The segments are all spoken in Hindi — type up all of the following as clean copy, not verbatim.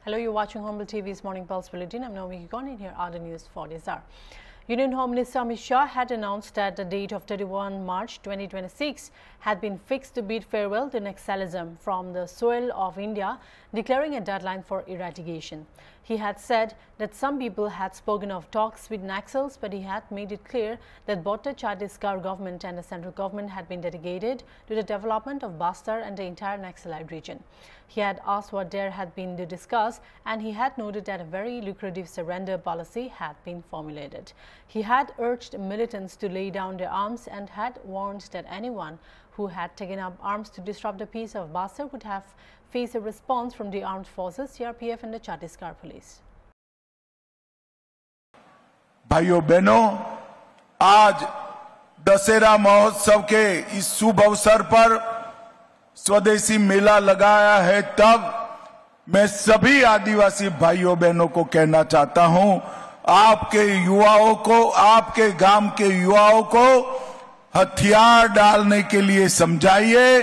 Hello, you're watching Hornbill TV's Morning Pulse Bulletin. I'm Naomi Kikon, and here are the news for this hour. Union Home Minister Amit Shah had announced that the date of 31 March 2026 had been fixed to bid farewell to Naxalism from the soil of India, declaring a deadline for eradication. He had said that some people had spoken of talks with Naxals, but he had made it clear that both the Chhattisgarh government and the central government had been dedicated to the development of Bastar and the entire Naxalite region. He had asked what there had been to discuss, and he had noted that a very lucrative surrender policy had been formulated. He had urged militants to lay down their arms and had warned that anyone who had taken up arms to disrupt the peace of Bastar would have faced a response from the armed forces, CRPF and the Chhattisgarh police. भाइयों बहनों, आज दशहरा महोत्सव के इस शुभ अवसर पर स्वदेशी मेला लगाया है, तब मैं सभी आदिवासी भाइयों बहनों को कहना चाहता हूं, आपके युवाओं को, आपके गांव के युवाओं को हथियार डालने के लिए समझाइए,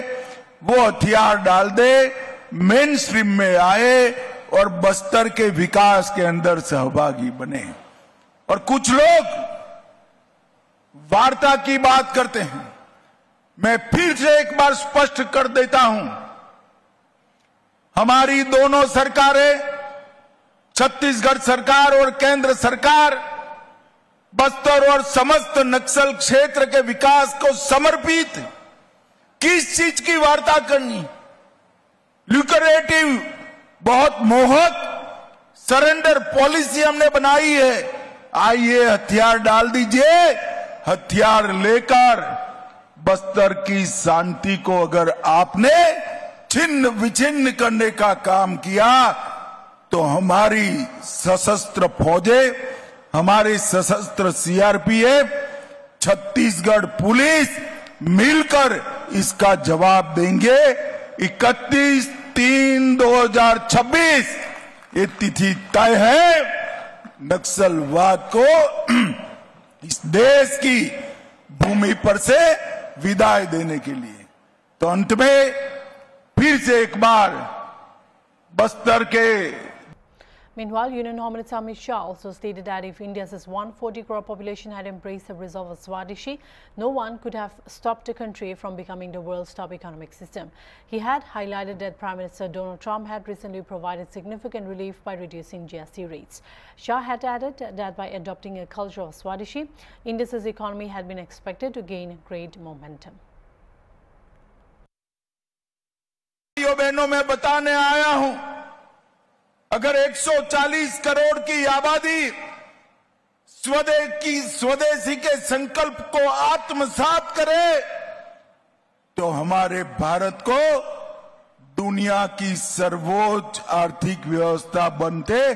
वो हथियार डाल दे, मेन स्ट्रीम में आए और बस्तर के विकास के अंदर सहभागी बने। और कुछ लोग वार्ता की बात करते हैं। मैं फिर से एक बार स्पष्ट कर देता हूं, हमारी दोनों सरकारें, छत्तीसगढ़ सरकार और केंद्र सरकार, बस्तर और समस्त नक्सल क्षेत्र के विकास को समर्पित। किस चीज की वार्ता करनी? ल्यूक्रेटिव, बहुत मोहक सरेंडर पॉलिसी हमने बनाई है। आइए हथियार डाल दीजिए, हथियार लेकर बस्तर की शांति को अगर आपने छिन्न विछिन्न करने का काम किया तो हमारी सशस्त्र फौजें, हमारे सशस्त्र सीआरपीएफ, छत्तीसगढ़ पुलिस मिलकर इसका जवाब देंगे। 31/3/2026 ये तिथि तय है नक्सलवाद को इस देश की भूमि पर से विदाई देने के लिए। तो अंत में फिर से एक बार बस्तर के Meanwhile, Union Home Minister Amit Shah also stated that if India's 140 crore population had embraced the resolve of Swadeshi, no one could have stopped the country from becoming the world's top economic system. He had highlighted that Prime Minister Donald Trump had recently provided significant relief by reducing GST rates. Shah had added that by adopting a culture of Swadeshi, India's economy had been expected to gain great momentum. बहनों, मैं बताने आया हूं, अगर 140 करोड़ की आबादी स्वदेशी के संकल्प को आत्मसात करे तो हमारे भारत को दुनिया की सर्वोच्च आर्थिक व्यवस्था बनते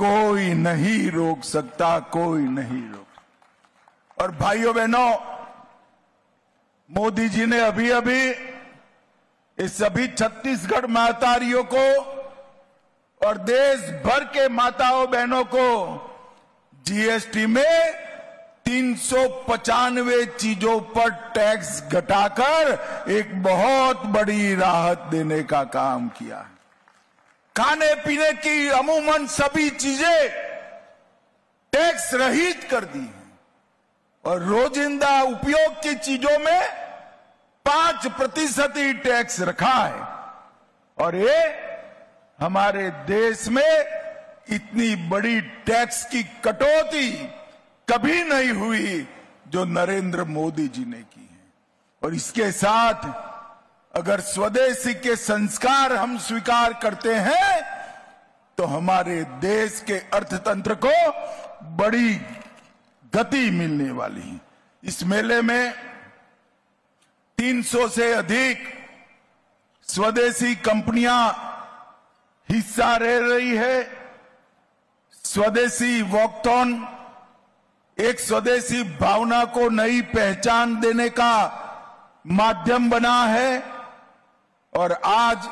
कोई नहीं रोक सकता, कोई नहीं रोक। और भाइयों बहनों, मोदी जी ने अभी अभी इस सभी छत्तीसगढ़ महतारियों को और देश भर के माताओं बहनों को जीएसटी में 395 चीजों पर टैक्स घटाकर एक बहुत बड़ी राहत देने का काम किया है। खाने पीने की अमूमन सभी चीजें टैक्स रहित कर दी हैं और रोजिंदा उपयोग की चीजों में 5% ही टैक्स रखा है। और ये हमारे देश में इतनी बड़ी टैक्स की कटौती कभी नहीं हुई जो नरेंद्र मोदी जी ने की है। और इसके साथ अगर स्वदेशी के संस्कार हम स्वीकार करते हैं तो हमारे देश के अर्थतंत्र को बड़ी गति मिलने वाली है। इस मेले में 300 से अधिक स्वदेशी कंपनियां हिस्सा ले रही है। स्वदेशी वॉकथॉन एक स्वदेशी भावना को नई पहचान देने का माध्यम बना है और आज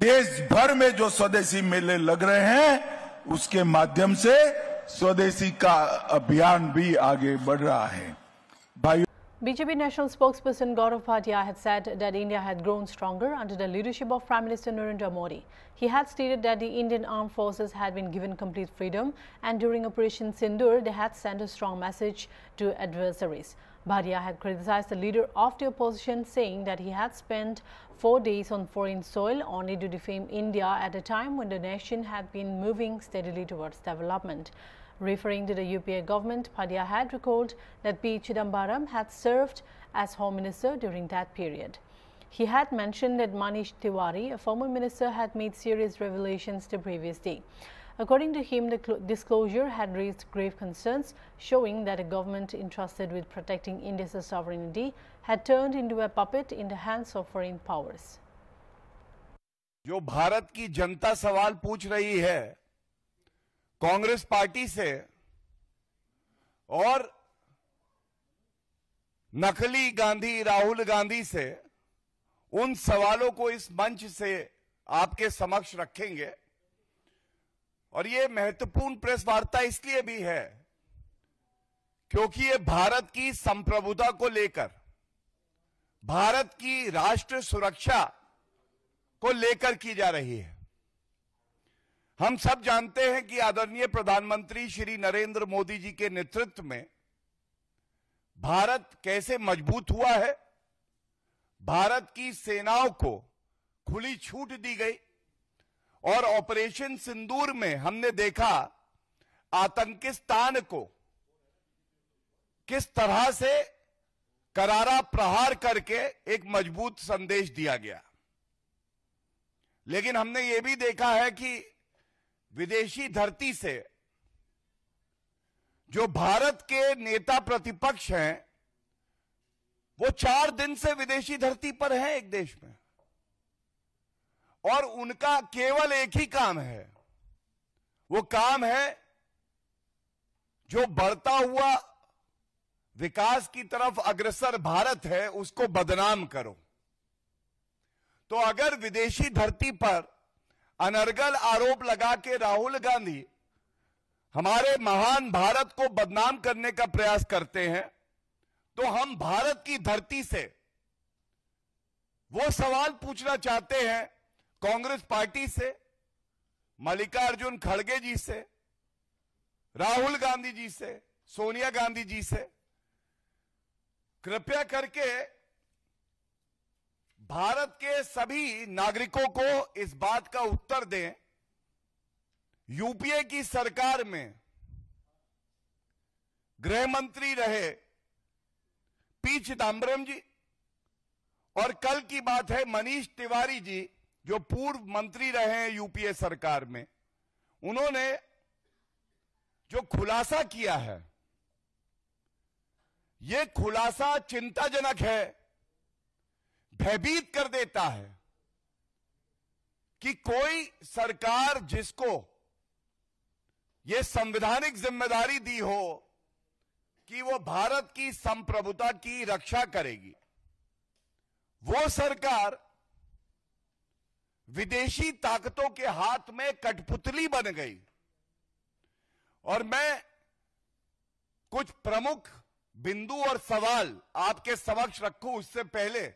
देश भर में जो स्वदेशी मेले लग रहे हैं उसके माध्यम से स्वदेशी का अभियान भी आगे बढ़ रहा है। भाई BJP national spokesperson Gaurav Bhatia had said that India had grown stronger under the leadership of Prime Minister Narendra Modi. He had stated that the Indian armed forces had been given complete freedom, and during Operation Sindoor, they had sent a strong message to adversaries. Bhatia had criticized the leader of the opposition, saying that he had spent 4 days on foreign soil only to defame India at a time when the nation had been moving steadily towards development. Referring to the UPA government, Bhatia had recalled that P. Chidambaram had served as Home Minister during that period. He had mentioned that Manish Tiwari, a former minister, had made serious revelations the previous day. According to him, the disclosure had raised grave concerns, showing that a government entrusted with protecting India's sovereignty had turned into a puppet in the hands of foreign powers. जो भारत की जनता सवाल पूछ रही है कांग्रेस पार्टी से और नकली गांधी राहुल गांधी से, उन सवालों को इस मंच से आपके समक्ष रखेंगे। और ये महत्वपूर्ण प्रेस वार्ता इसलिए भी है क्योंकि ये भारत की संप्रभुता को लेकर, भारत की राष्ट्र सुरक्षा को लेकर की जा रही है। हम सब जानते हैं कि आदरणीय प्रधानमंत्री श्री नरेंद्र मोदी जी के नेतृत्व में भारत कैसे मजबूत हुआ है। भारत की सेनाओं को खुली छूट दी गई और ऑपरेशन सिंदूर में हमने देखा आतंकिस्तान को किस तरह से करारा प्रहार करके एक मजबूत संदेश दिया गया। लेकिन हमने ये भी देखा है कि विदेशी धरती से जो भारत के नेता प्रतिपक्ष हैं वो 4 दिन से विदेशी धरती पर हैं एक देश में, और उनका केवल एक ही काम है, वो काम है जो बढ़ता हुआ विकास की तरफ अग्रसर भारत है उसको बदनाम करो। तो अगर विदेशी धरती पर अनर्गल आरोप लगा के राहुल गांधी हमारे महान भारत को बदनाम करने का प्रयास करते हैं, तो हम भारत की धरती से वो सवाल पूछना चाहते हैं कांग्रेस पार्टी से, मल्लिकार्जुन खड़गे जी से, राहुल गांधी जी से, सोनिया गांधी जी से, कृपया करके भारत के सभी नागरिकों को इस बात का उत्तर दें, यूपीए की सरकार में गृह मंत्री रहे पी चिदम्बरम जी, और कल की बात है मनीष तिवारी जी जो पूर्व मंत्री रहे हैं यूपीए सरकार में, उन्होंने जो खुलासा किया है, यह खुलासा चिंताजनक है, भयभीत कर देता है कि कोई सरकार जिसको यह संवैधानिक जिम्मेदारी दी हो कि वो भारत की संप्रभुता की रक्षा करेगी, वो सरकार विदेशी ताकतों के हाथ में कठपुतली बन गई। और मैं कुछ प्रमुख बिंदु और सवाल आपके समक्ष रखूं उससे पहले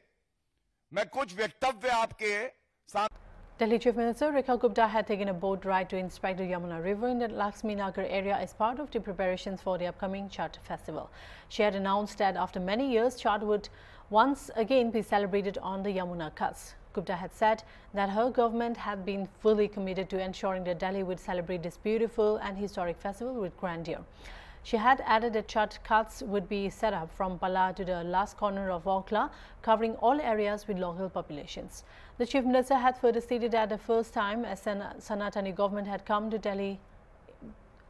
मैं कुछ वक्तव्य आपके साथ। Delhi Chief Minister Rekha Gupta had taken a boat ride to inspect the Yamuna River in the Lakshmi Nagar area as part of the preparations for the upcoming Chhath festival. She had announced that after many years, Chhath would once again be celebrated on the Yamuna Ghats. Gupta had said that her government had been fully committed to ensuring that Delhi would celebrate this beautiful and historic festival with grandeur. She had added that Chhath Ghats would be set up from Pala to the last corner of Okhla, covering all areas with local populations. The Chief Minister had further stated that the first time a Sanatani government had come to Delhi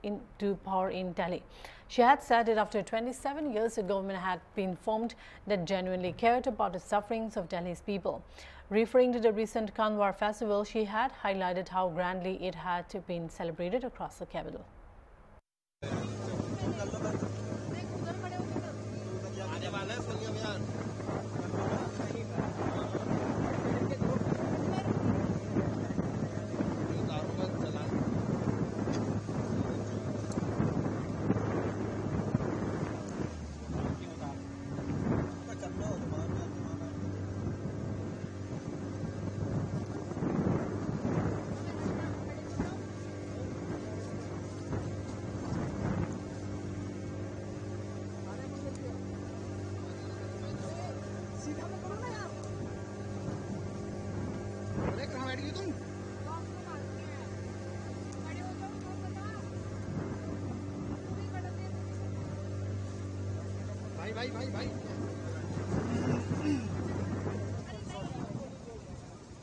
into power in Delhi. She had said that after 27 years, the government had been formed that genuinely cared about the sufferings of Delhi's people. Referring to the recent Kanwar festival, she had highlighted how grandly it had been celebrated across the capital.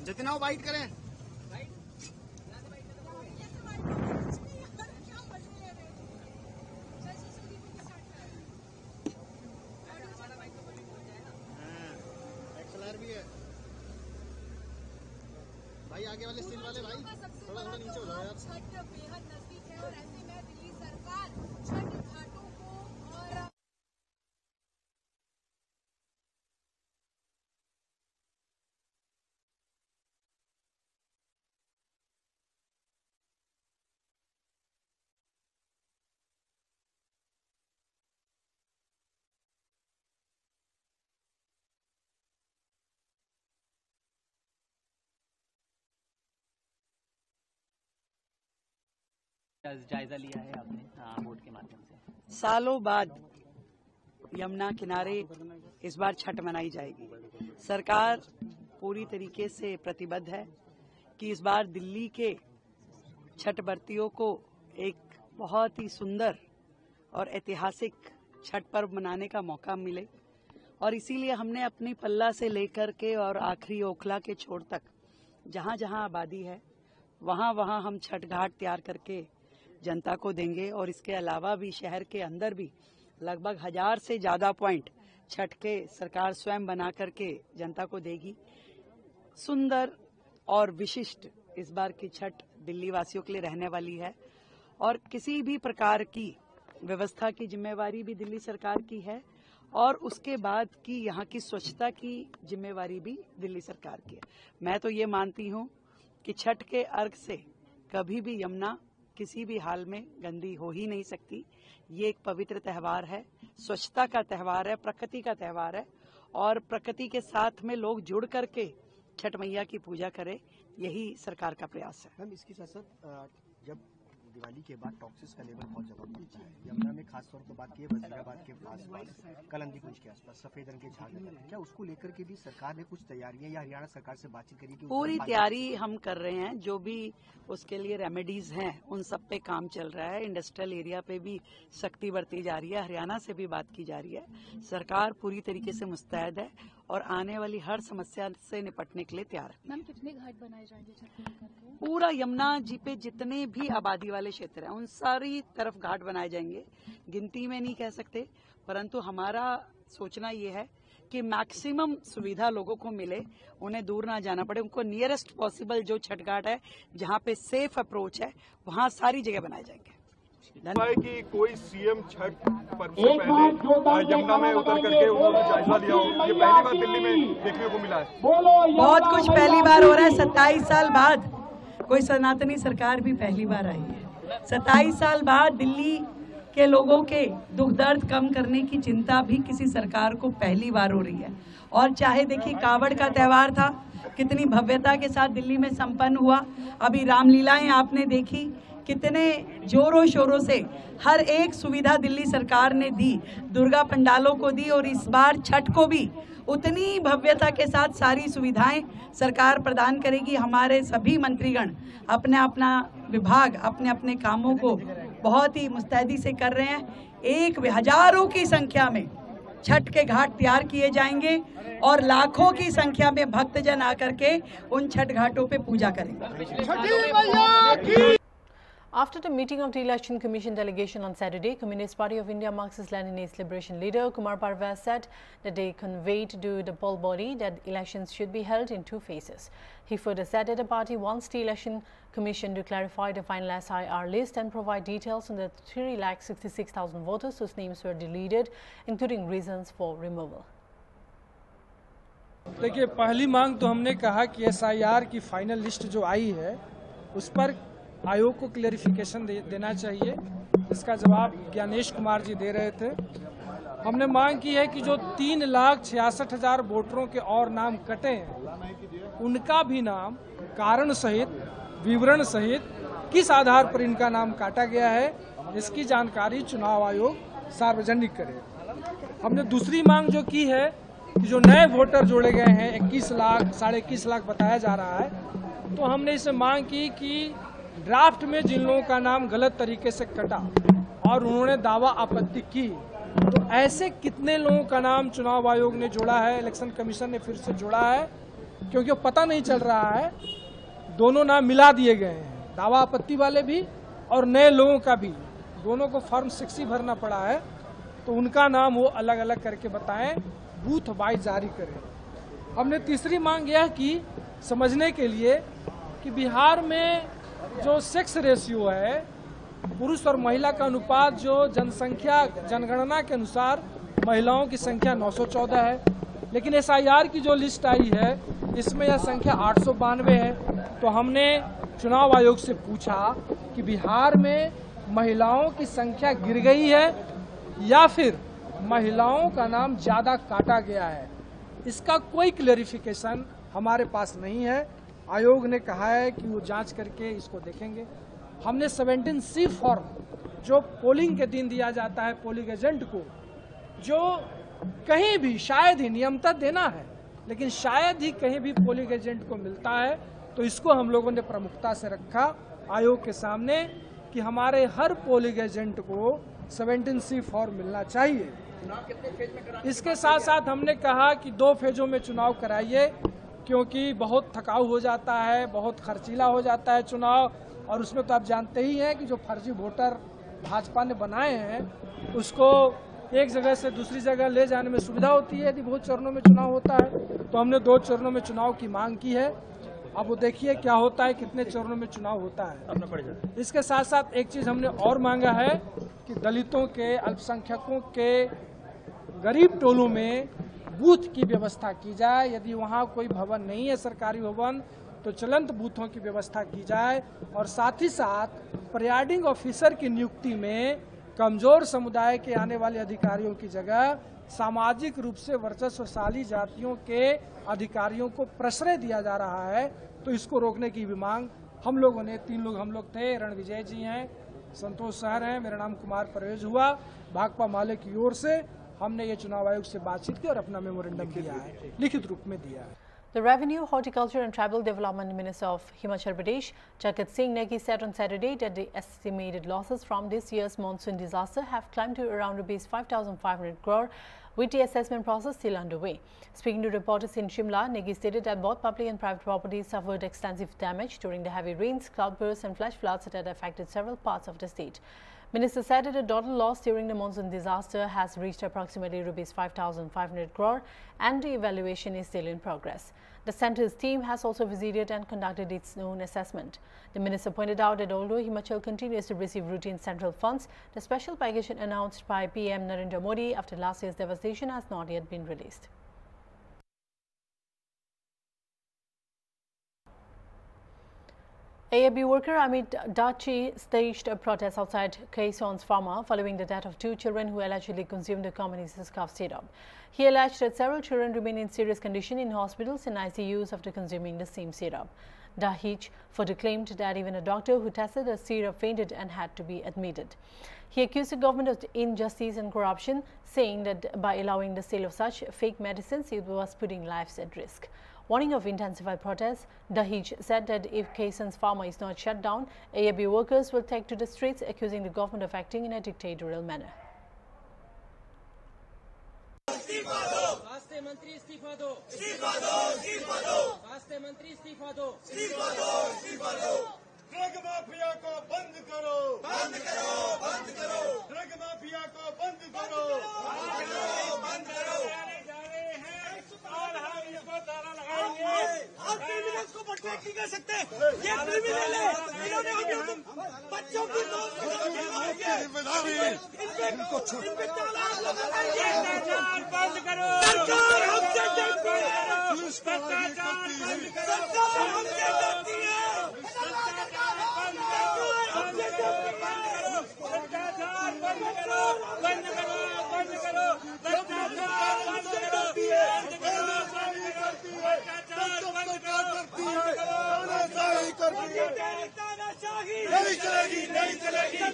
जितना वो वाइट करें। एक्सएलआर भी है भाई, आगे वाले स्टील वाले भाई थोड़ा नीचे हो जाओ यार। छठ बेहद नजदीक है और ऐसे में दिल्ली सरकार छठ घाटों को और जायजा लिया है आपने बोर्ड के माध्यम से? सालों बाद यमुना किनारे इस बार छठ मनाई जाएगी। सरकार पूरी तरीके से प्रतिबद्ध है कि इस बार दिल्ली के छठ व्रतियों को एक बहुत ही सुंदर और ऐतिहासिक छठ पर्व मनाने का मौका मिले, और इसीलिए हमने अपनी पल्ला से लेकर के और आखिरी ओखला के छोर तक जहां जहां आबादी है वहां वहां हम छठ घाट तैयार करके जनता को देंगे। और इसके अलावा भी शहर के अंदर भी लगभग 1000 से ज्यादा पॉइंट छठ के सरकार स्वयं बना करके जनता को देगी। सुंदर और विशिष्ट इस बार की छठ दिल्ली वासियों के लिए रहने वाली है, और किसी भी प्रकार की व्यवस्था की जिम्मेवारी भी दिल्ली सरकार की है, और उसके बाद की यहाँ की स्वच्छता की जिम्मेवारी भी दिल्ली सरकार की है। मैं तो ये मानती हूँ कि छठ के अर्घ से कभी भी यमुना किसी भी हाल में गंदी हो ही नहीं सकती। ये एक पवित्र त्योहार है, स्वच्छता का त्योहार है, प्रकृति का त्योहार है, और प्रकृति के साथ में लोग जुड़ करके छठ मैया की पूजा करें, यही सरकार का प्रयास है। मैम, इसके साथ साथ जब दिवाली के बाद टॉक्सिस का लेवल बहुत ज्यादा बढ़ता है, यमुना में खासतौर पर बात की है वजीराबाद के आसपास, कलंदी कुंज के आसपास सफेद रंग के झाग लगे, क्या उसको लेकर के भी सरकार ने कुछ तैयारियां या हरियाणा सरकार से बातचीत करी? पूरी तैयारी हम कर रहे हैं, जो भी उसके लिए रेमेडीज हैं उन सब पे काम चल रहा है। इंडस्ट्रियल एरिया पे भी सख्ती बरती जा रही है, हरियाणा से भी बात की जा रही है। सरकार पूरी तरीके से मुस्तैद है और आने वाली हर समस्या से निपटने के लिए तैयार है। मैम, कितने घाट बनाए जाएंगे छठ को लेकर? पूरा यमुना जी पे जितने भी आबादी वाले क्षेत्र हैं उन सारी तरफ घाट बनाए जाएंगे। गिनती में नहीं कह सकते, परंतु हमारा सोचना ये है कि मैक्सिमम सुविधा लोगों को मिले, उन्हें दूर ना जाना पड़े, उनको नियरेस्ट पॉसिबल जो छठ घाट है जहाँ पे सेफ अप्रोच है वहाँ सारी जगह बनाए जाएंगे। कि कोई सीएम छठ पर्व से पहले यमुना में उतर करके उन्होंने जायजा लिया हो, ये पहली बार दिल्ली में देखने को मिला है। बहुत कुछ पहली बार हो रहा है। 27 साल बाद कोई सनातनी सरकार भी पहली बार आई है। 27 साल बाद दिल्ली के लोगों के दुख दर्द कम करने की चिंता भी किसी सरकार को पहली बार हो रही है। और चाहे देखिए कावड़ का त्योहार था, कितनी भव्यता के साथ दिल्ली में संपन्न हुआ। अभी रामलीलाएं आपने देखी, कितने जोरों शोरों से हर एक सुविधा दिल्ली सरकार ने दी, दुर्गा पंडालों को दी, और इस बार छठ को भी उतनी भव्यता के साथ सारी सुविधाएं सरकार प्रदान करेगी। हमारे सभी मंत्रीगण अपना अपना विभाग अपने अपने कामों को बहुत ही मुस्तैदी से कर रहे हैं। हजारों की संख्या में छठ के घाट तैयार किए जाएंगे और लाखों की संख्या में भक्तजन आकर के उन छठ घाटों पे पूजा करेंगे। After the meeting of the Election Commission delegation on Saturday, Communist Party of India Marxist-Leninist Liberation leader Kumar Parvez said that they conveyed to the poll body that elections should be held in 2 phases. He further said that the party wants the Election Commission to clarify the final SIR list and provide details on the 3,66,000 voters whose names were deleted, including reasons for removal. देखिए, पहली मांग तो हमने कहा कि SIR की फाइनल लिस्ट जो आई है उस पर आयोग को क्लेरिफिकेशन देना चाहिए। इसका जवाब ज्ञानेश कुमार जी दे रहे थे। हमने मांग की है कि जो 3,66,000 वोटरों के और नाम कटे हैं उनका भी नाम कारण सहित, विवरण सहित किस आधार पर इनका नाम काटा गया है इसकी जानकारी चुनाव आयोग सार्वजनिक करे। हमने दूसरी मांग जो की है कि जो नए वोटर जोड़े गए हैं 21 लाख, 21.5 लाख बताया जा रहा है, तो हमने इसे मांग की कि ड्राफ्ट में जिन लोगों का नाम गलत तरीके से कटा और उन्होंने दावा आपत्ति की तो ऐसे कितने लोगों का नाम चुनाव आयोग ने जोड़ा है, इलेक्शन कमीशन ने फिर से जोड़ा है, क्योंकि वो पता नहीं चल रहा है। दोनों नाम मिला दिए गए हैं, दावा आपत्ति वाले भी और नए लोगों का भी, दोनों को फॉर्म 60 भरना पड़ा है, तो उनका नाम वो अलग अलग करके बताएं, बूथ वाइज जारी करें। हमने तीसरी मांग यह की समझने के लिए कि बिहार में जो सेक्स रेशियो है, पुरुष और महिला का अनुपात, जो जनसंख्या जनगणना के अनुसार महिलाओं की संख्या 914 है, लेकिन SIR की जो लिस्ट आई है इसमें यह संख्या 892 है। तो हमने चुनाव आयोग से पूछा कि बिहार में महिलाओं की संख्या गिर गई है या फिर महिलाओं का नाम ज्यादा काटा गया है। इसका कोई क्लेरिफिकेशन हमारे पास नहीं है। आयोग ने कहा है कि वो जांच करके इसको देखेंगे। हमने 17C फॉर्म जो पोलिंग के दिन दिया जाता है पोलिंग एजेंट को, जो कहीं भी शायद ही नियमतः देना है, लेकिन शायद ही कहीं भी पोलिंग एजेंट को मिलता है, तो इसको हम लोगों ने प्रमुखता से रखा आयोग के सामने कि हमारे हर पोलिंग एजेंट को 17C फॉर्म मिलना चाहिए। इसके साथ साथ हमने कहा कि 2 फेजों में चुनाव कराइए, क्योंकि बहुत थकाऊ हो जाता है, बहुत खर्चीला हो जाता है चुनाव, और उसमें तो आप जानते ही हैं कि जो फर्जी वोटर भाजपा ने बनाए हैं उसको एक जगह से दूसरी जगह ले जाने में सुविधा होती है यदि बहुत चरणों में चुनाव होता है। तो हमने 2 चरणों में चुनाव की मांग की है। अब वो देखिए क्या होता है, कितने चरणों में चुनाव होता है। इसके साथ साथ एक चीज हमने और मांगा है कि दलितों के, अल्पसंख्यकों के, गरीब टोलों में बूथ की व्यवस्था की जाए। यदि वहाँ कोई भवन नहीं है, सरकारी भवन, तो चलंत बूथों की व्यवस्था की जाए। और साथ ही साथ प्रिजाइडिंग ऑफिसर की नियुक्ति में कमजोर समुदाय के आने वाले अधिकारियों की जगह सामाजिक रूप से वर्चस्वशाली जातियों के अधिकारियों को प्रश्रय दिया जा रहा है, तो इसको रोकने की भी मांग हम लोगों ने, 3 लोग हम लोग थे, रणविजय जी हैं, संतोष सहर हैं, मेरा नाम कुमार परवेज हुआ, भाकपा माले की ओर से हमने ये चुनाव आयोग से बातचीत की और अपना मेमोरेंडम दिया है, लिखित रूप में दिया है। The Revenue, Horticulture and Tribal Development Minister of Himachal Pradesh, Chakit Singh Negi, said on Saturday that the estimated losses from this year's monsoon disaster have climbed to around Rs 5,500 crore, with the assessment process still underway. Speaking to reporters in Shimla, Negi stated that both public and private properties suffered extensive damage during the heavy rains, cloudbursts and flash floods that had affected several parts of the state. Minister said that the total loss during the monsoon disaster has reached approximately Rs 5,500 crore and the evaluation is still in progress. The centre's team has also visited and conducted its own assessment. The minister pointed out that although Himachal continues to receive routine central funds, the special package announced by PM Narendra Modi after last year's devastation has not yet been released. AAB worker Amit Dachi staged a protest outside Kayson's Pharma following the death of 2 children who allegedly consumed the company's cough syrup. He alleged that several children remain in serious condition in hospitals and ICUs after consuming the same syrup. Dahij further claimed that even a doctor who tested the syrup fainted and had to be admitted. He accused the government of injustice and corruption, saying that by allowing the sale of such fake medicines, it was putting lives at risk. Warning of intensified protests, Dahij said that if Kayson's Pharma is not shut down, AAB workers will take to the streets, accusing the government of acting in a dictatorial manner. स्वास्थ्य मंत्री इस्तीफा दो, इस्तीफा दो, इस्तीफा दो, स्वास्थ्य मंत्री इस्तीफा दो, इस्तीफा दो, इस्तीफा दो। ड्रग माफिया को बंद करो, बंद करो, बंद करो, ड्रग माफिया को बंद करो, बंद करो, बंद करो। जा रहे हैं और हम इसको ताला लगाएंगे। आप क्रिमिनल्स को प्रोटेक्ट नहीं कर सकते, ये क्रिमिनल है, इन्होंने हम बच्चों की मौत को रोकेंगे, इन पे ताला लगाएंगे। बंद करो, सरकार हमसे डरती है, सरकार हमसे डरती है,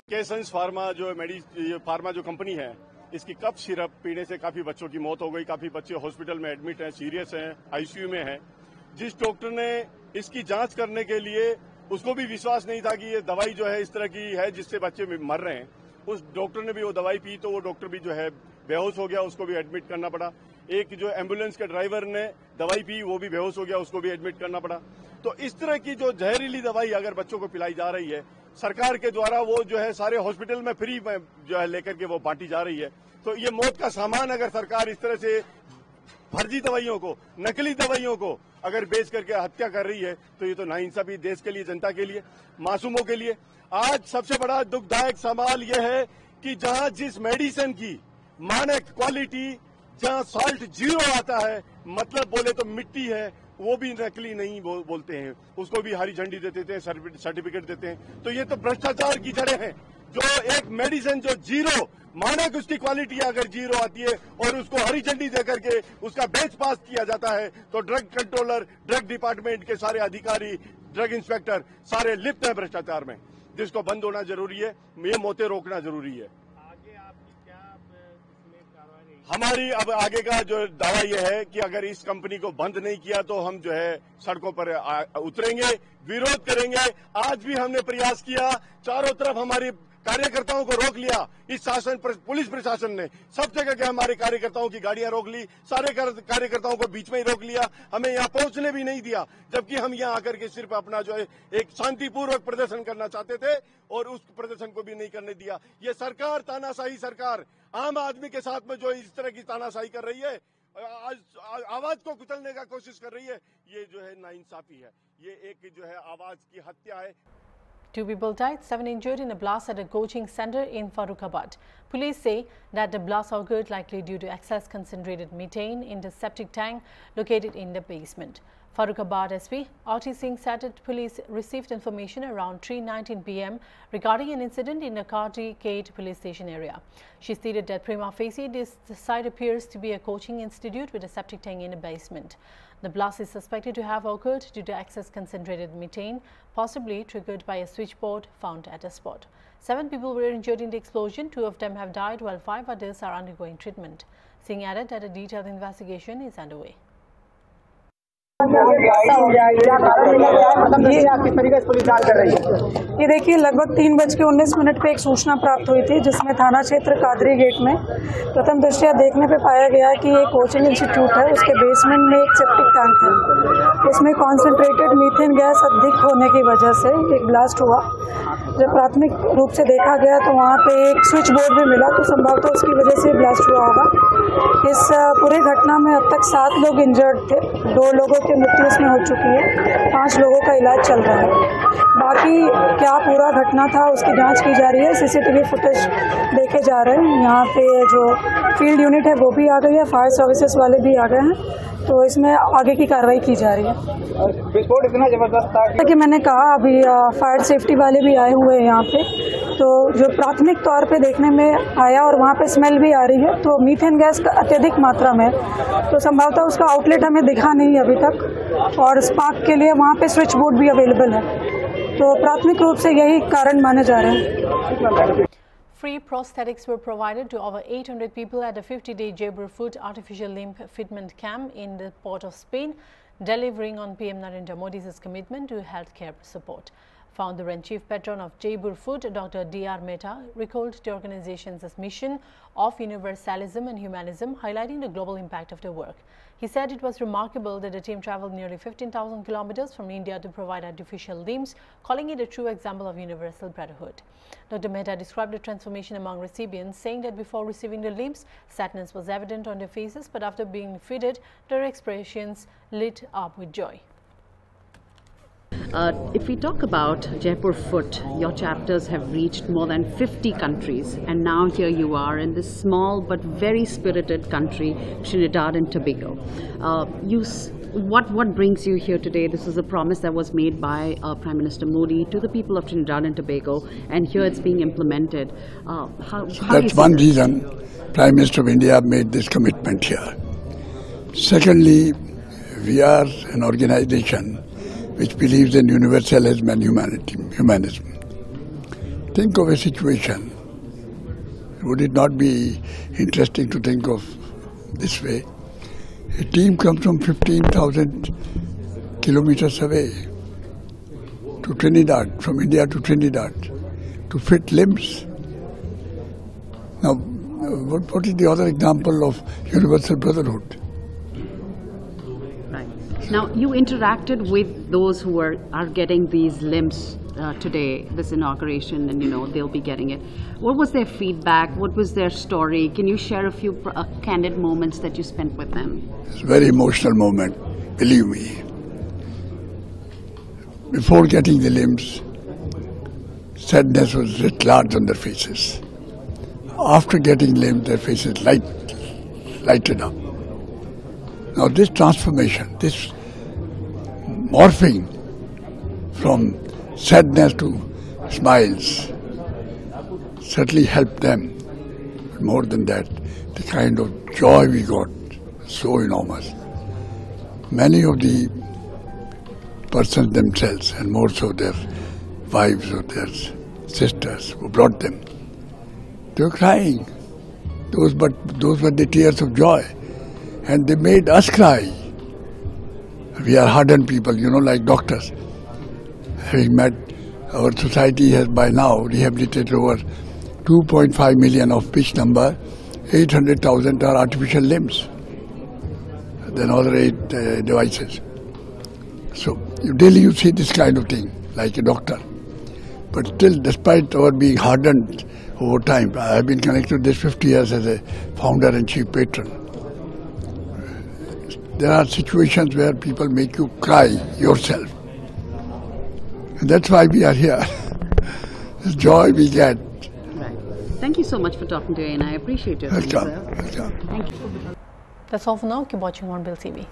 केसंस फार्मा जो फार्मा जो कंपनी है, इसकी कफ सिरप पीने से काफी बच्चों की मौत हो गई। काफी बच्चे हॉस्पिटल में एडमिट हैं, सीरियस हैं, आईसीयू में हैं। जिस डॉक्टर ने इसकी जांच करने के लिए, उसको भी विश्वास नहीं था कि ये दवाई जो है इस तरह की है जिससे बच्चे मर रहे हैं, उस डॉक्टर ने भी वो दवाई पी, तो वो डॉक्टर भी जो है बेहोश हो गया, उसको भी एडमिट करना पड़ा। एक जो एम्बुलेंस के ड्राइवर ने दवाई पी, वो भी बेहोश हो गया, उसको भी एडमिट करना पड़ा। तो इस तरह की जो जहरीली दवाई अगर बच्चों को पिलाई जा रही है सरकार के द्वारा, वो जो है सारे हॉस्पिटल में फ्री में जो है लेकर के वो बांटी जा रही है, तो ये मौत का सामान अगर सरकार इस तरह से फर्जी दवाइयों को, नकली दवाइयों को अगर बेच करके हत्या कर रही है, तो ये तो नाइंसाफी देश के लिए, जनता के लिए, मासूमों के लिए। आज सबसे बड़ा दुखदायक सवाल यह है कि जहां जिस मेडिसिन की मानक क्वालिटी, जहां सॉल्ट 0 आता है, मतलब बोले तो मिट्टी है, वो भी नकली नहीं बोलते हैं, उसको भी हरी झंडी देते हैं, सर्टिफिकेट देते हैं। तो ये तो भ्रष्टाचार की जड़ें हैं। जो एक मेडिसिन जो 0 मानक उसकी क्वालिटी अगर 0 आती है और उसको हरी झंडी देकर के उसका बेच पास किया जाता है, तो ड्रग कंट्रोलर, ड्रग डिपार्टमेंट के सारे अधिकारी, ड्रग इंस्पेक्टर सारे लिप्त हैं भ्रष्टाचार में, जिसको बंद होना जरूरी है। ये मौतें रोकना जरूरी है। आगे आपकी क्या इसमें कार्रवाई? हमारी अब आगे का जो दावा यह है कि अगर इस कंपनी को बंद नहीं किया तो हम जो है सड़कों पर उतरेंगे, विरोध करेंगे। आज भी हमने प्रयास किया, चारों तरफ हमारी कार्यकर्ताओं को रोक लिया। इस शासन पुलिस प्रशासन ने सब जगह के हमारे कार्यकर्ताओं की गाड़ियां रोक ली, सारे कार्यकर्ताओं को बीच में ही रोक लिया, हमें यहां पहुंचने भी नहीं दिया, जबकि हम यहां आकर के सिर्फ अपना जो है एक शांतिपूर्वक प्रदर्शन करना चाहते थे और उस प्रदर्शन को भी नहीं करने दिया। ये सरकार, तानाशाही सरकार, आम आदमी के साथ में जो इस तरह की तानाशाही कर रही है, आवाज को कुचलने का कोशिश कर रही है, ये जो है नाइंसाफी है, ये एक जो है आवाज की हत्या है। 2 people died, 7 injured in a blast at a coaching center in Farrukhabad. Police say that the blast occurred likely due to excess concentrated methane in the septic tank located in the basement. Farrukhabad SP R.T. Singh said that police received information around 3:19 p.m. regarding an incident in the Karti Gate police station area. She stated that prima facie this site appears to be a coaching institute with a septic tank in the basement. The blast is suspected to have occurred due to excess concentrated methane, possibly triggered by a switchboard found at the spot. 7 people were injured in the explosion. 2 of them have died, while 5 others are undergoing treatment. Singh added that a detailed investigation is underway. ये देखिए, लगभग 3:19 पे एक सूचना प्राप्त हुई थी, जिसमें थाना क्षेत्र कादरी गेट में प्रथम दृष्टया देखने पे पाया गया कि एक कोचिंग इंस्टीट्यूट है, उसके बेसमेंट में एक सेप्टिक टैंक है, उसमें कॉन्सेंट्रेटेड मीथेन गैस अधिक होने की वजह से एक ब्लास्ट हुआ। जब प्राथमिक रूप से देखा गया तो वहाँ पे एक स्विच बोर्ड भी मिला, तो संभवतः उसकी वजह से ब्लास्ट हुआ होगा। इस पूरी घटना में अब तक 7 लोग इंजर्ड थे, 2 लोगों की मृत्यु इसमें हो चुकी है, 5 लोगों का इलाज चल रहा है। बाकी क्या पूरा घटना था उसकी जांच की जा रही है, सीसीटीवी फुटेज देखे जा रहे हैं। यहाँ पे जो फील्ड यूनिट है वो भी आ गई है, फायर सर्विसेज वाले भी आ गए हैं, तो इसमें आगे की कार्रवाई की जा रही है। विस्फोट इतना जबरदस्त था कि मैंने कहा, अभी फायर सेफ्टी वाले भी आए हुए हैं यहाँ पे, तो जो प्राथमिक तौर पे देखने में आया और वहाँ पे स्मेल भी आ रही है, तो मीथेन गैस का अत्यधिक मात्रा में, तो संभवतः उसका आउटलेट हमें दिखा नहीं अभी तक, और स्पार्क के लिए वहाँ पे स्विच बोर्ड भी अवेलेबल है, तो प्राथमिक रूप से यही कारण माने जा रहे हैं। Free prosthetics were provided to over 800 people at a 50-day Jaipur Foot artificial limb fitment camp in the port of Spain, delivering on PM Narendra Modi's commitment to healthcare support. Founder and chief patron of Jaipur Foot, Dr. D.R. Mehta, recalled the organization's mission of universalism and humanism, highlighting the global impact of their work. He said it was remarkable that the team traveled nearly 15,000 kilometers from India to provide artificial limbs, calling it a true example of universal brotherhood. Dr. Mehta described the transformation among recipients, saying that before receiving the limbs, sadness was evident on their faces, but after being fitted, their expressions lit up with joy. If we talk about Jaipur Foot, your chapters have reached more than 50 countries, and now here you are in this small but very spirited country, Trinidad and Tobago. What brings you here today? This is a promise that was made by Prime Minister Modi to the people of Trinidad and Tobago, and here it's being implemented. That's one reason Prime Minister of India made this commitment here. Secondly, we are an organization which believes in universalism and humanism. Think of a situation. Would it not be interesting to think of this way? A team comes from 15,000 kilometers away to Trinidad, from India to Trinidad, to fit limbs. Now, what is the other example of universal brotherhood? Right. Now, you interacted with those who are getting these limbs today, this inauguration, and they'll be getting it. What was their feedback? What was their story? Can you share a few candid moments that you spent with them? It's a very emotional moment, believe me. Before getting the limbs, sadness was writ large on their faces. After getting limbs, their faces lighted up. Now this transformation, this morphing from sadness to smiles certainly helped them. But more than that, the kind of joy we got was so enormous. Many of the persons themselves, and more so their wives or their sisters who brought them, they were crying. Those were the tears of joy. And they made us cry. We are hardened people, like doctors. Having met, our society has by now rehabilitated over 2.5 million, of which number 800,000 are artificial limbs. Then other 8 devices. So daily you see this kind of thing, like a doctor. But still, despite our being hardened over time, I have been connected with this 50 years as a founder and chief patron. There are situations where people make you cry yourself. And that's why we are here. The joy we get. Right. Thank you so much for talking to me, and I appreciate your time, sir. Welcome. Thank you. That's all for now. Keep watching Hornbill TV.